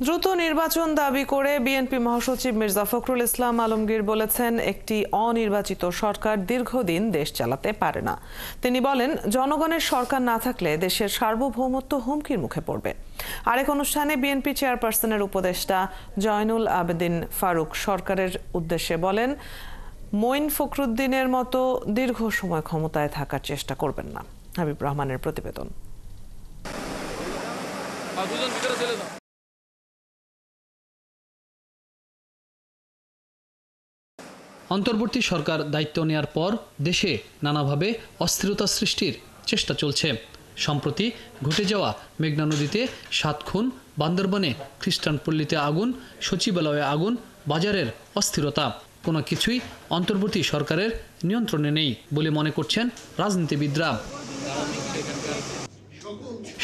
দ্রুত নির্বাচন দাবি করে বিএনপি মহাসচিব মির্জা ফখরুল ইসলাম আলমগীর বলেছেন, একটি অনির্বাচিত সরকার দীর্ঘদিন দেশ চালাতে পারে না। তিনি বলেন, জনগণের সরকার না থাকলে দেশের সার্বভৌমত্ব হুমকির মুখে পড়বে। আরেক অনুষ্ঠানে বিএনপি চেয়ারপারসনের উপদেষ্টা জয়নুল আবেদিন ফারুক সরকারের উদ্দেশ্যে বলেন, মঈন ফখরুদ্দিনের মতো দীর্ঘ সময় ক্ষমতায় থাকার চেষ্টা করবেন না। হাবিব রহমানের প্রতিবেদন। অন্তর্বর্তী সরকার দায়িত্ব নেয়ার পর দেশে নানাভাবে অস্থিরতা সৃষ্টির চেষ্টা চলছে। সম্প্রতি ঘটে যাওয়া মেঘনা নদীতে 7 খুন, বান্দরবানে খ্রিস্টানপল্লীতে আগুন, সচিবালয়ে আগুন, বাজারের অস্থিরতা কোনো কিছুই অন্তর্বর্তী সরকারের নিয়ন্ত্রণে নেই বলে মনে করছেন রাজনীতিবিদরা।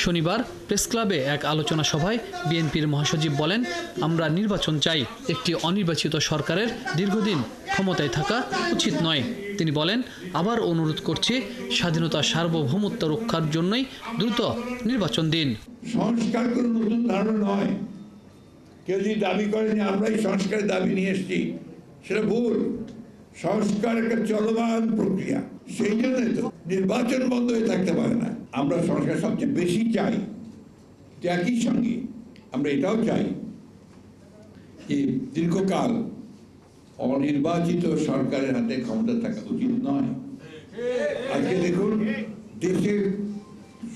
শনিবার প্রেসক্লাবে এক আলোচনা সভায় বিএনপির মহাসচিব বলেন, আমরা নির্বাচন চাই, একটি অনির্বাচিত সরকারের দীর্ঘদিন ক্ষমতায় থাকা উচিত নয়। তিনি বলেন, আবার অনুরোধ করছি, স্বাধীনতা সার্বভৌমত্ব রক্ষার জন্যই দ্রুত নির্বাচন দিন। সংস্কার কোনো নতুন ধারণা নয়। কেউ যদি দাবি করেন যে আমরাই সংস্কারের দাবি নিয়ে এসেছি, সেটা ভুল। সংস্কার একটা চলমান প্রক্রিয়া, সেই জন্যই তো নির্বাচন বন্ধ হয়ে থাকতে পারে না। আমরা সংস্কার সবচেয়ে বেশি চাই, একই সঙ্গে আমরা এটাও চাই যে দীর্ঘকাল অনির্বাচিত সরকারের হাতে ক্ষমতা থাকা উচিত নয়। আজকে দেখুন, দেশের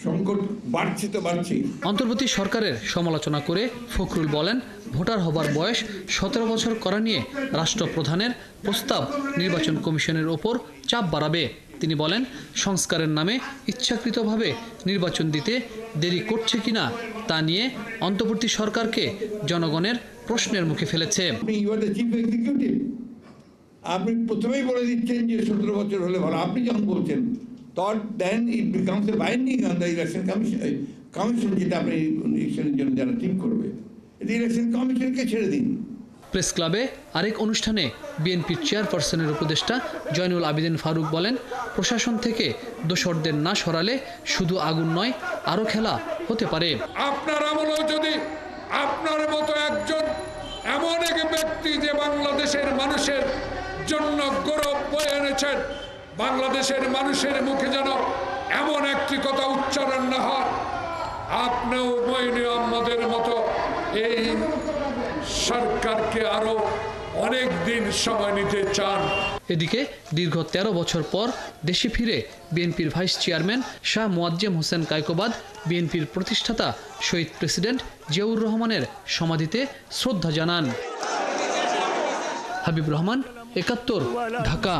সংকট বাড়ছে তো বাড়ছে। অন্তর্বর্তী সরকারের সমালোচনা করে ফখরুল বলেন, ভোটার হবার বয়স 17 বছর করা নিয়ে রাষ্ট্রপ্রধানের প্রস্তাব নির্বাচন কমিশনের ওপর চাপ বাড়াবে। তিনি বলেন, সংস্কারের নামে ইচ্ছাকৃতভাবে নির্বাচন দিতে দেরি করছে কিনা তা নিয়ে অন্তর্বর্তী সরকারকে জনগণের প্রশ্নের মুখে ফেলেছে। আপনি প্রথমেই বলে দিচ্ছেন যে 17 বছর হলে ভালো। আপনি যখন বলছেন, then it becomes a binding on the election commission, যেটা আপনি ইলেকশনের জন্য যারা ঠিক করবে, এটা ইলেকশন কমিশনকে ছেড়ে দিন। প্রেস ক্লাবে আরেক অনুষ্ঠানে বিএনপির চেয়ারপারসনের উপদেষ্টা জয়নুল আবেদিন ফারুক বলেন, প্রশাসন থেকে দোসরদের না সরালে শুধু আগুন নয়, আরও খেলা হতে পারে। আপনার আমলেও যদি আপনার মতো একজন এমন এক ব্যক্তি যে বাংলাদেশের মানুষের জন্য গৌরব বয়ে এনেছেন, বাংলাদেশের মানুষের মুখে যেন এমন একটি কথা উচ্চারণ না হয়, আপনিও মঈন আহমদের মতো এই সরকারকে আরো অনেক দিন সময় নিতে চান। এদিকে দীর্ঘ 13 বছর পর দেশে ফিরে বিএনপির ভাইস চেয়ারম্যান শাহ মোয়াজ্জেম হোসেন কায়কোবাদ বিএনপির প্রতিষ্ঠাতা শহীদ প্রেসিডেন্ট জিয়াউর রহমানের সমাধিতে শ্রদ্ধা জানান। হাবিব রহমান, 71, ঢাকা।